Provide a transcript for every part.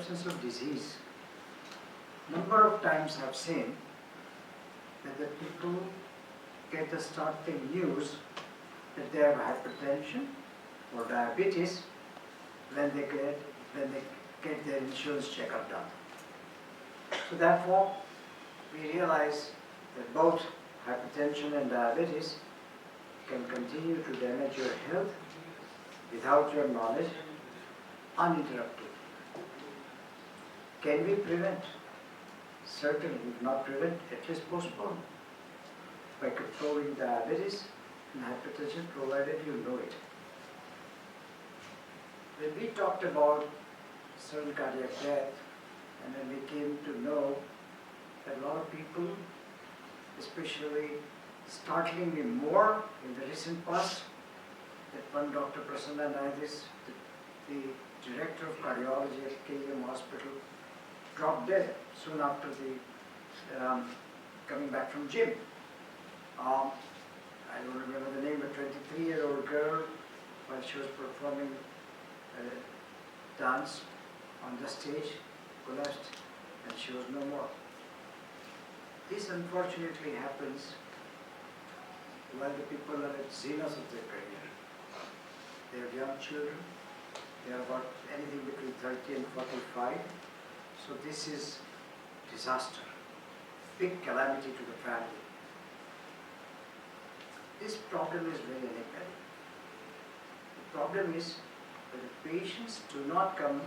absence of disease, number of times I've seen that the people get the startling news that they have hypertension or diabetes when they get their insurance checkup done. So therefore, we realize that both hypertension and diabetes can continue to damage your health without your knowledge, uninterrupted. Can we prevent? Certainly, if not prevent, at least postpone by controlling diabetes and hypertension, provided you know it. When we talked about sudden cardiac death, and then we came to know that a lot of people, especially startlingly more in the recent past, that one Dr. Prasanna Naidis, the director of cardiology at KEM Hospital, dropped dead soon after the coming back from gym. I don't remember the name, a 23-year-old girl, while she was performing a dance on the stage, collapsed, and she was no more. This unfortunately happens while the people are at zenith of their career. They have young children, they are about anything between 30 and 45. So this is disaster, big calamity to the family. This problem is very enigmatic. The problem is that the patients do not come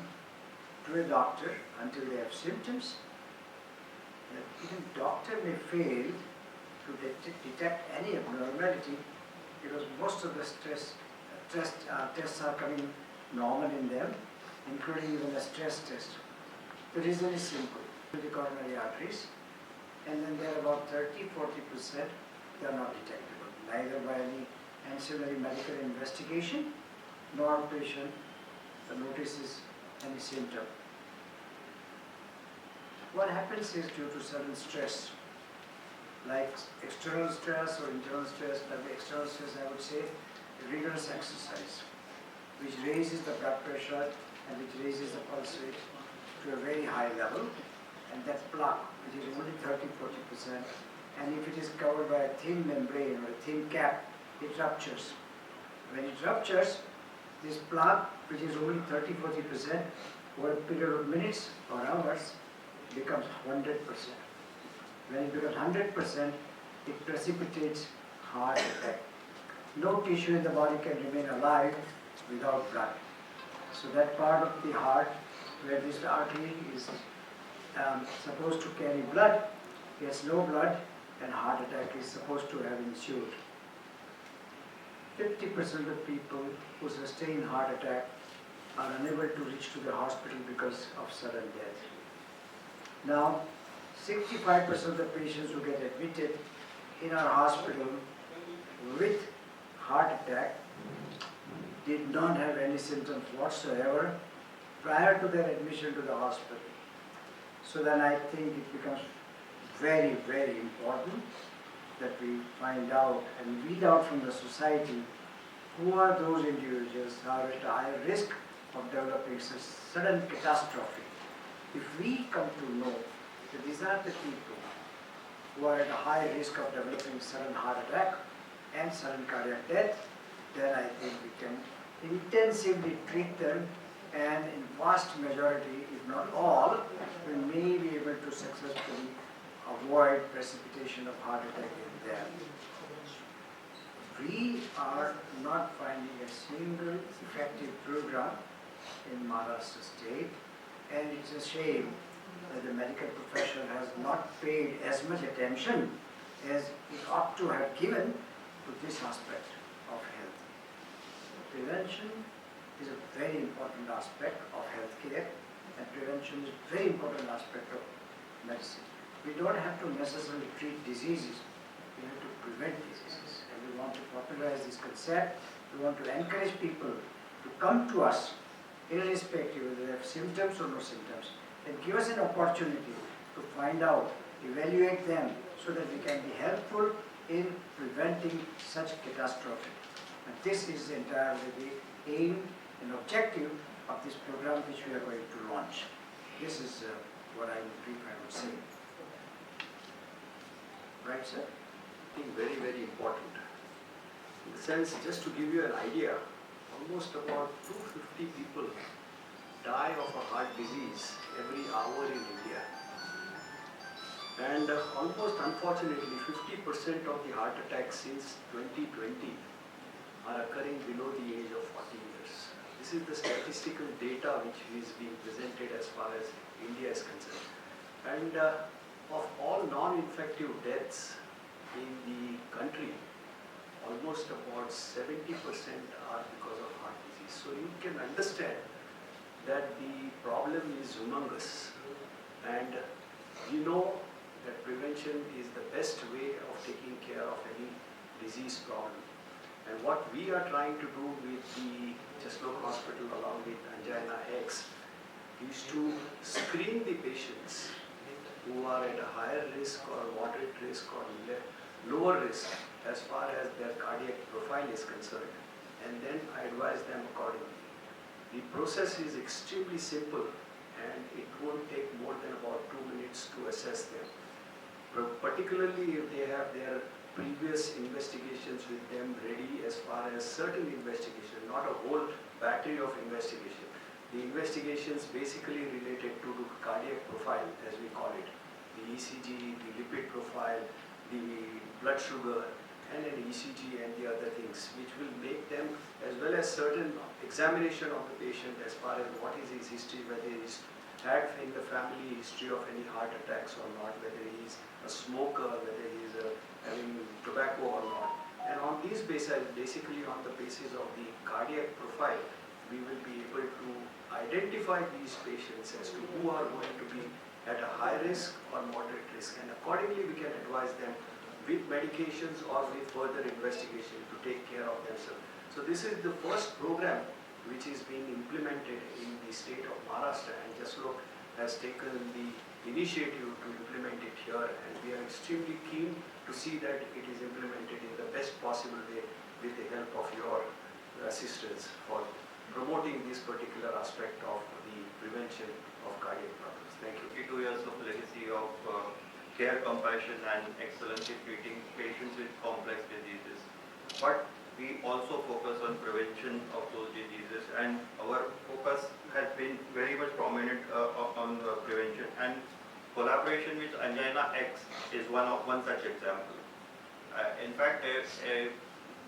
to a doctor until they have symptoms. Even doctor may fail to detect any abnormality because most of the tests are coming normal in them, including even a stress test. The reason is simple. The coronary arteries, and then there are about 30–40% they are not detectable, neither by any ancillary medical investigation nor patient notices any symptom. What happens is due to sudden stress, like external stress or internal stress, but the external stress I would say rigorous exercise, which raises the blood pressure and which raises the pulse rate to a very high level, and that plaque, which is only 30–40%, and if it is covered by a thin membrane or a thin cap, it ruptures. When it ruptures, this plaque, which is only 30–40%, over a period of minutes or hours, becomes 100%. When it becomes 100%, it precipitates heart attack. No tissue in the body can remain alive without blood. So that part of the heart where this artery is supposed to carry blood gets no blood, and heart attack is supposed to have ensued. 50% of people who sustain heart attack are unable to reach to the hospital because of sudden death. Now, 65% of the patients who get admitted in our hospital with heart attack did not have any symptoms whatsoever prior to their admission to the hospital. So then I think it becomes very, very important that we find out and weed out from the society who are those individuals who are at a higher risk of developing such sudden catastrophe. If we come to know that these are the people who are at a high risk of developing sudden heart attack and sudden cardiac death, then I think we can intensively treat them, and in vast majority, if not all, we may be able to successfully avoid precipitation of heart attack in them. We are not finding a single effective program in Maharashtra state, and it's a shame that the medical profession has not paid as much attention as it ought to have given to this aspect of health. Prevention is a very important aspect of healthcare, and prevention is a very important aspect of medicine. We don't have to necessarily treat diseases, we have to prevent diseases. And we want to popularize this concept. We want to encourage people to come to us, irrespective whether they have symptoms or no symptoms, and give us an opportunity to find out, evaluate them, so that we can be helpful in preventing such catastrophe. And this is entirely the aim and objective of this program which we are going to launch. This is what I would say. Right, sir? I think very, very important. In the sense, just to give you an idea, almost about 250 people die of a heart disease every hour in India. And almost unfortunately, 50% of the heart attacks since 2020 are occurring below the age of 40 years. This is the statistical data which is being presented as far as India is concerned. And of all non-infective deaths in the country, almost about 70% are because of heart disease. So you can understand that the problem is humongous. And we know that prevention is the best way of taking care of any disease problem. And what we are trying to do with the Jaslok Hospital along with Angina X is to screen the patients who are at a higher risk or moderate risk or lower risk as far as their cardiac profile is concerned, and then I advise them accordingly. The process is extremely simple and it won't take more than about 2 minutes to assess them. Particularly if they have their previous investigations with them ready as far as certain investigation, not a whole battery of investigation. The investigations basically related to the cardiac profile, as we call it, the ECG, the lipid profile, the blood sugar, and an ECG and the other things, which will make them, as well as certain examination of the patient as far as what is his history, whether he's had in the family history of any heart attacks or not, whether he's a smoker, whether he's having tobacco or not. And on these basis, basically on the basis of the cardiac profile, we will be able to identify these patients as to who are going to be at a high risk or moderate risk, and accordingly we can advise them with medications or with further investigation to take care of themselves. So this is the first program which is being implemented in the state of Maharashtra, and Jaslok has taken the initiative to implement it here, and we are extremely keen to see that it is implemented in the best possible way with the help of your assistance for promoting this particular aspect of the prevention of cardiac problems. Thank you. 52 years of legacy of care, compassion and excellence in treating patients with complex diseases. But we also focus on prevention of those diseases, and our focus has been very much prominent on prevention, and collaboration with Angina X is one such example. In fact,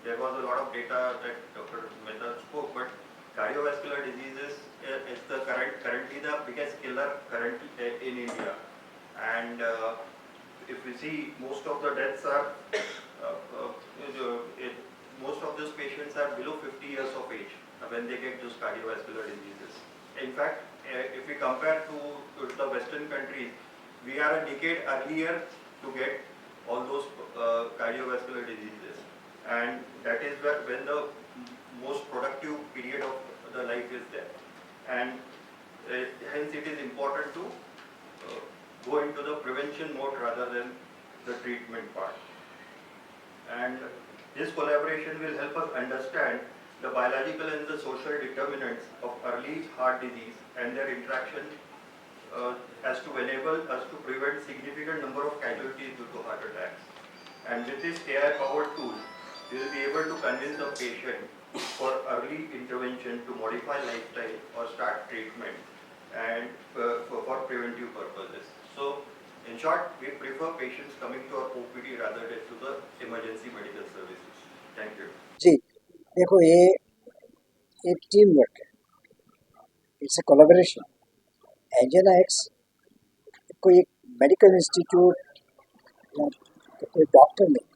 there was a lot of data that Dr. Mehta spoke, but cardiovascular diseases is currently the biggest killer currently in India, and if we see, most of the deaths are most of those patients are below 50 years of age when they get those cardiovascular diseases. In fact, if we compare to the Western countries, we are a decade earlier to get all those cardiovascular diseases, and that is when the most productive period of the life is there, and hence it is important to go into the prevention mode rather than the treatment part. And this collaboration will help us understand the biological and the social determinants of early heart disease and their interaction as to enable us to prevent significant number of casualties due to heart attacks. And with this AI-powered tool, we will be able to convince the patient for early intervention to modify lifestyle or start treatment and for preventive purposes. So, in short, we prefer patients coming to our OPD rather than to the emergency medical services. Thank you. जी देखो, ये एक team work है, it's a collaboration. एंजेना x कोई एक medical institute या कोई doctor नहीं,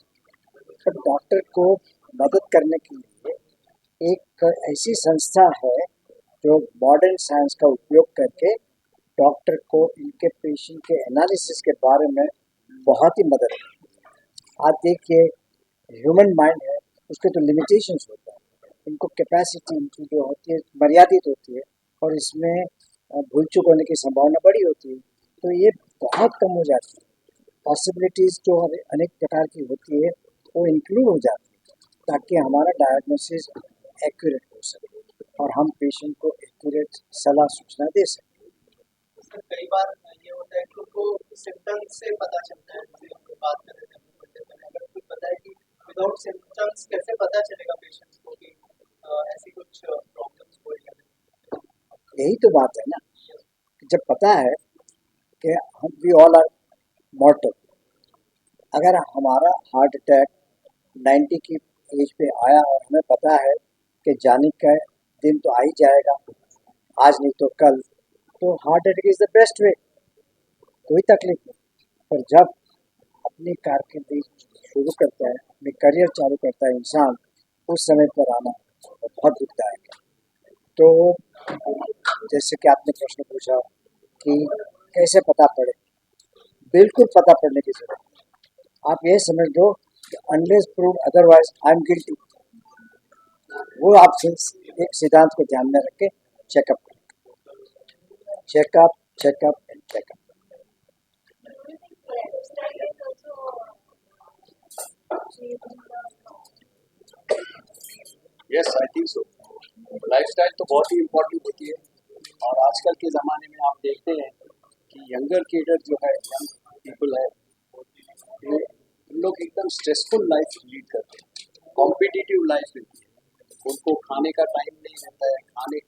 पर डॉक्टर को मदद करने के लिए एक ऐसी संस्था है जो मॉडर्न साइंस का उपयोग करके डॉक्टर को इनके पेशेंट के एनालिसिस के बारे में बहुत ही मदद करती है। आप देखिए, ह्यूमन माइंड है, उसके तो लिमिटेशंस होता है, इनको कैपेसिटी इनकी जो होती है मर्यादित होती है, और इसमें भूल चूक होने की संभावना बड़ी होती है, तो ये बहुत कम हो जाती है। पॉसिबिलिटीज़ जो अनेक प्रकार की होती है वो इंक्लूड हो जाती है, ताकि हमारा डायग्नोसिस एक्यूरेट हो सके और हम पेशेंट को एक्यूरेट सलाह सूचना दे सकें। कई बार ये होता है कि उनको सिम्टम्स से पता चलता है, जैसे हम लोग बात कर रहे थे अपने बर्थडे में, अगर कुछ पता है कि विदाउट सिम्टम्स कैसे पता चलेगा पेशेंट्स को कि ऐसी कुछ प्रॉब्लम्स हो रही है। यही तो बात है ना, कि जब पता है कि हम वी ऑल आर मॉर्टल, अगर हमारा हार्ट अटैक 90 की एज पे आया और हमें पता है कि जाने का दिन तो आ ही जाएगा, आज नहीं तो कल, तो heart attack is the best way, कोई तकलीफ नहीं। पर जब अपनी कारकिर्दी शुरू करता है, अपनी करियर चालू करता है इंसान, उस समय पर आना बहुत दुखदायक है। तो जैसे कि आपने प्रश्न पूछा कि कैसे पता पड़े, बिल्कुल पता पड़ने की जरूरत है। आप ये समझ लो कि unless prove otherwise I am guilty, वो आप एक सिद्धांत को ध्यान में रख के चेकअप करें, checkup checkup and checkup. Yes, I think so. Lifestyle तो बहुत ही इम्पोर्टेंट होती है, और आजकल के ज़माने में आप देखते हैं कि यंगर केडर जो है, यंग पीपल है, ये उन लोग एकदम स्ट्रेसफुल लाइफ लीड करते हैं, कॉम्पिटिटिव लाइफ लेते हैं, उनको खाने का टाइम नहीं रहता है,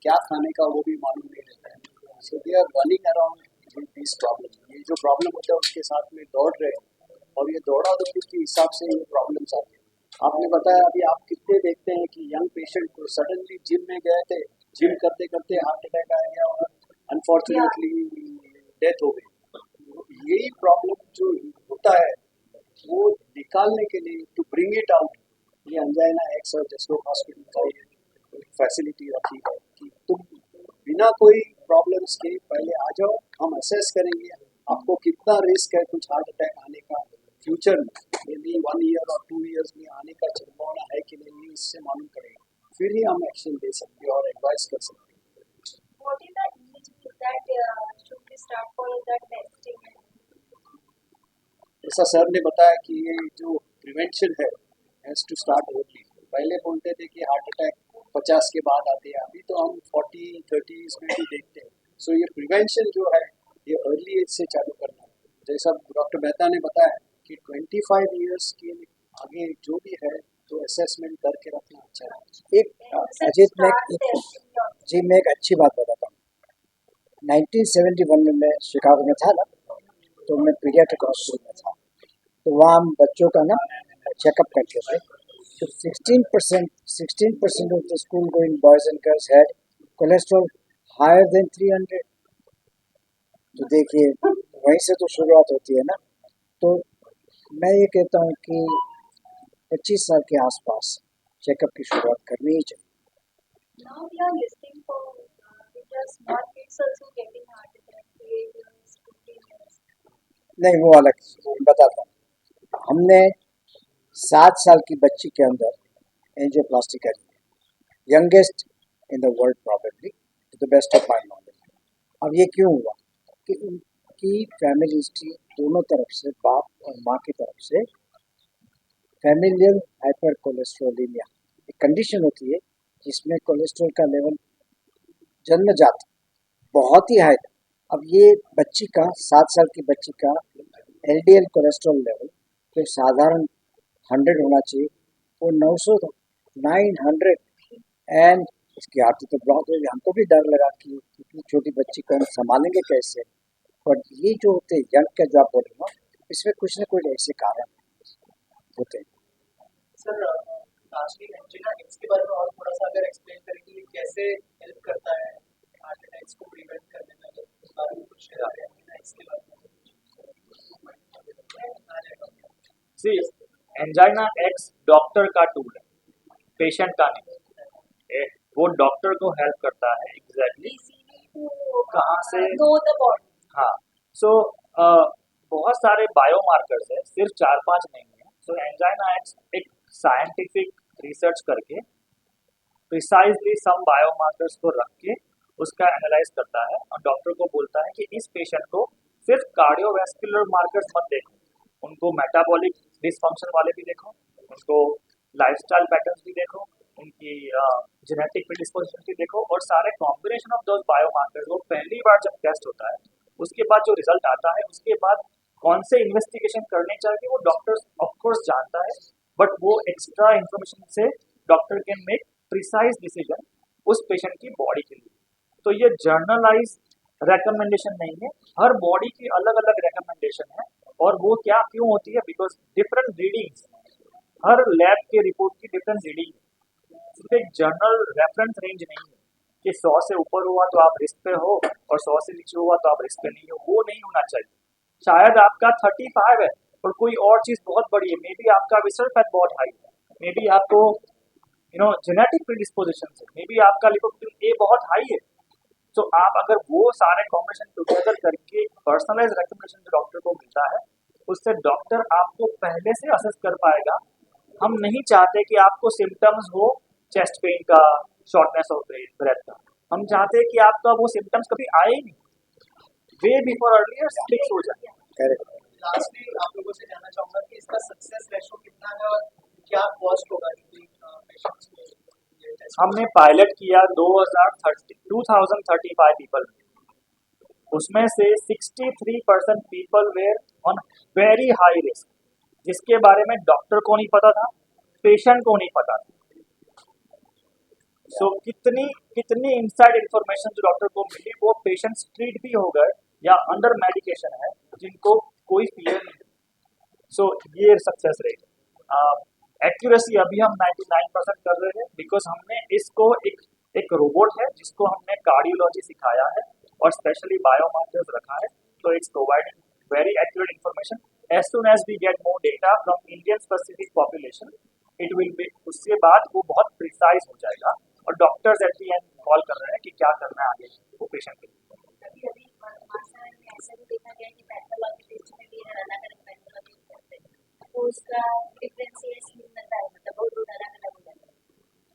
क्या खाने का वो भी मालूम नहीं रहता है। So they are running around with this problem, ये जो प्रॉब्लम होता है उसके साथ में दौड़ रहे हैं, और ये दौड़ा दौड़ी के हिसाब से ये प्रॉब्लम्स आती है। आपने बताया अभी, आप कितने देखते हैं कि यंग पेशेंट को सडनली जिम में गए थे, जिम करते करते हार्ट अटैक आ गया और अनफॉर्चुनेटली डेथ हो गई। यही प्रॉब्लम जो होता है वो निकालने के लिए, टू ब्रिंग इट आउट, ये अंजाइना एक्स और जसलोक हॉस्पिटल का ये फैसिलिटी रखी है कि तुम बिना कोई प्रॉब्लम्स के पहले आ जाओ, हम असेस करेंगे आपको कितना रिस्क है कुछ हार्ट अटैक आने का फ्यूचर में, मे बी 1 ईयर और 2 ईयर्स में आने का संभावना है कि नहीं, इससे मालूम करेगा, फिर ही हम एक्शन ले सकते हैं और एडवाइस कर सकते हैं। What is the age that should we start for that testing? जैसा सर ने बताया कि ये जो प्रिवेंशन है हैज़ टू स्टार्ट अर्ली। पहले बोलते थे कि हार्ट अटैक 50 के बाद आते हैं, अभी तो हम 40-30 में भी देखते हैं। सो ये प्रिवेंशन जो है ये अर्ली एज से चालू करना है। जैसा डॉक्टर मेहता ने बताया कि 25 ईयर्स के आगे जो भी है तो असेसमेंट करके रखना अच्छा है। एक अजीत मैं एक अच्छी बात बताता हूँ। 1971 में मैं शिकागो में था ना, तो मैं पीडियाट्रिक हॉस्पिटल में था, तो वहाँ हम बच्चों का ना चेकअप करते थे। तो 16% of the school going boys and girls had cholesterol higher than 300। तो देखिए वहीं से तो शुरुआत होती है ना। तो मैं ये कहता हूँ कि 25 साल के आसपास चेकअप की शुरुआत करनी ही चाहिए। Now we are listening for with the small kids also getting heart attack, 8 years, 15 years. नहीं, वो अलग बताता हूँ। हमने 7 साल की बच्ची के अंदर एंजियोप्लास्टी करी है, youngest in the world probably, to the best of my knowledge. अब ये क्यों हुआ कि उनकी फैमिली हिस्ट्री दोनों तरफ से, बाप और माँ की तरफ से, फैमिलियल हाइपर कोलेस्ट्रोलिमिया एक कंडीशन होती है जिसमें कोलेस्ट्रॉल का लेवल जन्मजात बहुत ही हाई। अब ये बच्ची का, 7 साल की बच्ची का एलडीएल कोलेस्ट्रॉल लेवल जो साधारण 100 होना चाहिए, वो 900 था, 900। एंड इसकी आरती तो ब्लॉक हो गई। हमको भी डर लगा कि इतनी छोटी बच्ची को हम संभालेंगे कैसे। पर ये जो होते हैं यंग का, जो आप बोल रहे हो, इसमें कुछ न कुछ ऐसे कारण होते हैं। सर लास्टली एंजिना एक्स के बारे में और थोड़ा सा अगर एक्सप्लेन करेंगे कि कैसे हेल्प करता है हार्ट अटैक्स को प्रिवेंट करने में, अगर उस बारे में कुछ एंजिना एक्स के बारे में। सी, एंजाइना एक्स डॉक्टर का टूल है, पेशेंट का नहीं। वो डॉक्टर को हेल्प करता है एग्जैक्टली कहाँ से know the body. हाँ। सो बहुत सारे बायोमार्कर्स है, सिर्फ 4-5 नहीं है। सो एंजाइना एक्स एक साइंटिफिक रिसर्च करके प्रिसाइजली सम बायोमार्कर्स को रख के उसका एनालाइज करता है और डॉक्टर को बोलता है कि इस पेशेंट को सिर्फ कार्डियोवैस्कुलर मार्कर्स मत देखो, उनको मेटाबॉलिक डिसफंक्शन वाले भी देखो, उनको लाइफस्टाइल पैटर्न्स भी देखो, उनकी जेनेटिक प्रेडिस्पोजिशन भी देखो, और सारे कॉम्बिनेशन ऑफ दोज बायोमार्कर्स वो पहली बार जब टेस्ट होता है उसके बाद जो रिजल्ट आता है उसके बाद कौन से इन्वेस्टिगेशन करने चाहिए वो डॉक्टर ऑफकोर्स जानता है, बट वो एक्स्ट्रा इन्फॉर्मेशन से doctor can make precise decision उस पेशेंट की बॉडी के लिए। तो ये जर्नलाइज रेकमेंडेशन नहीं है, हर बॉडी की अलग अलग रेकमेंडेशन है। और वो क्या क्यों होती है, because different readings, her lab के रिपोर्ट की डिफरेंट रीडिंग है, सिर्फ एक जर्नल रेफरेंस रेंज नहीं है कि 100 से ऊपर हुआ तो आप रिस्क पे हो और 100 से नीचे हुआ तो आप रिस्क पे नहीं हो, वो नहीं होना चाहिए। शायद आपका 35 है और कोई और चीज बहुत बड़ी है, मे बी आपका विसरल फैट बहुत हाई है, मे बी आपको जेनेटिक प्रीडिस्पोजिशन है, मे बी आपका लिपोप्रोटीन ए बहुत हाई है। तो आप अगर वो सारे कॉम्बिनेशन टुगेदर करके पर्सनलाइज रिकमेंडेशन जो डॉक्टर को मिलता है उससे डॉक्टर आपको पहले से असेस कर पाएगा। हम नहीं चाहते कि आपको सिम्टम्स हो चेस्ट पेन का, शॉर्टनेस ऑफ ब्रेथ का, हम चाहते हैं कि आपका वो सिम्टम्स कभी आए ही नहीं, वे बिफोर अर्लियर फिक्स हो जाए। करेक्ट। लास्टली आप लोगों से जानना चाहूंगा कि इसका सक्सेस रेशो कितना है और क्या कॉस्ट होगा पेशेंट्स को ये टेस्ट? हमने पायलट किया 2035 पीपल, उसमें से 63% people were on very high risk, जिसके बारे में डॉक्टर को नहीं पता था, पेशेंट को नहीं पता था। सो कितनी कितनी इनसाइड इंफॉर्मेशन जो डॉक्टर को मिली वो पेशेंट्स ट्रीट भी हो गए या अंडर मेडिकेशन है जिनको कोई फियर नहीं। सो ये सक्सेस रेट। एक्यूरेसी अभी हम 99% कर रहे हैं बिकॉज हमने इसको एक रोबोट है जिसको हमने कार्डियोलॉजी सिखाया है और स्पेशली बायोमार्कर्स रखा है, तो it's providing very accurate information. As soon as we get more data from Indian specific population it will be, उसके बाद वो बहुत प्रिसाइज हो जाएगा और doctors at the end call कर रहे हैं कि क्या करना है आगे वो पेशेंट के लिए। कभी अभी मासा में ऐसा भी देखा गया कि पैथोलॉजी टेस्ट में भी अलग अलग पैथोलॉजी करते हैं, तो उसका डिफरेंशिएशन मिलता है, मतलब वो रोड अलग अलग हो जाता है।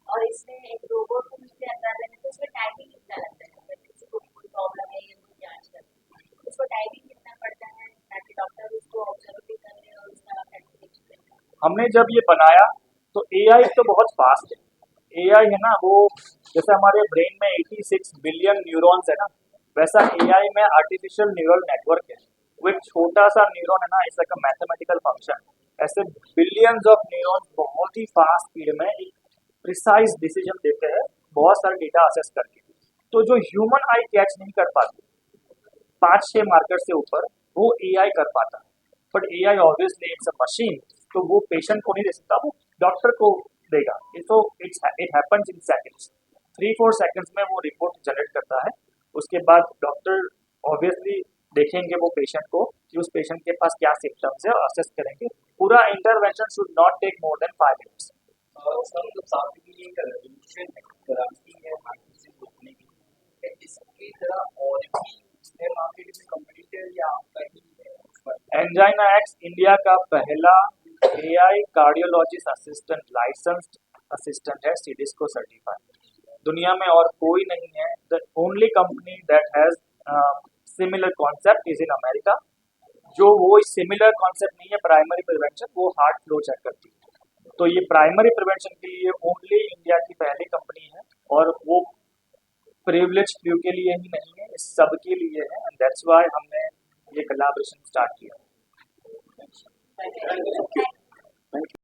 और इसमें एक रोबोट को मुझे अंदाजा है तो उसमें टाइमिंग कितना लगता है, अगर किसी को भी कोई प्रॉब्लम है या कोई जांच करना है उसको टाइमिंग कितना पड़ता है ताकि डॉक्टर उसको ऑब्जर्व भी कर ले और उसका कैलकुलेशन करे। हमने जब ये बनाया तो एआई तो बहुत फास्ट है, एआई है ना वो जैसे हमारे ब्रेन में 86 बिलियन न्यूरॉन्स है ना, वैसा एआई में आर्टिफिशियल न्यूरल नेटवर्क है। वो एक छोटा सा न्यूरॉन है ना, it's like a mathematical function, ऐसे बिलियंस ऑफ न्यूरॉन्स बहुत ही फास्ट स्पीड में एक प्रिसाइज डिसीजन देते हैं बहुत सारे डेटा असेस करके। तो जो ह्यूमन आई कैच नहीं कर पाती 5-6 मार्कर से ऊपर वो एआई कर पाता है, but AI obviously it's a machine, तो वो पेशेंट को नहीं दे सकता, वो डॉक्टर को देगा। तो it happens in seconds, 3-4 seconds में वो रिपोर्ट जनरेट करता है। उसके बाद डॉक्टर ऑब्वियसली देखेंगे वो पेशेंट को कि उस पेशेंट के पास क्या सिम्टम्स है और असेस करेंगे। पूरा intervention should not take more than 5 minutes. Sir जब साथ में एक रेवोल्यूशन है कराची है हार्ट डिजीज रोकने की, इसकी तरह और भी मार्केट में कंपटीटर या आपका ही है? एंजाइना एक्स इंडिया का पहला AI cardiologist assistant licensed assistant है, सीडिस्को सर्टिफाइड। दुनिया में और कोई नहीं है, the only company that has similar concept is in America. जो वो सिमिलर कॉन्सेप्ट नहीं है प्राइमरी प्रिवेंशन, वो हार्ट फ्लो चेक करती है, तो ये प्राइमरी प्रिवेंशन के लिए ओनली इंडिया की पहली कंपनी है और वो प्रिविलेज फ्लू के लिए ही नहीं है, इस सब के लिए है, एंड दैट्स व्हाई हमने ये कोलैबोरेशन स्टार्ट किया। Thank you.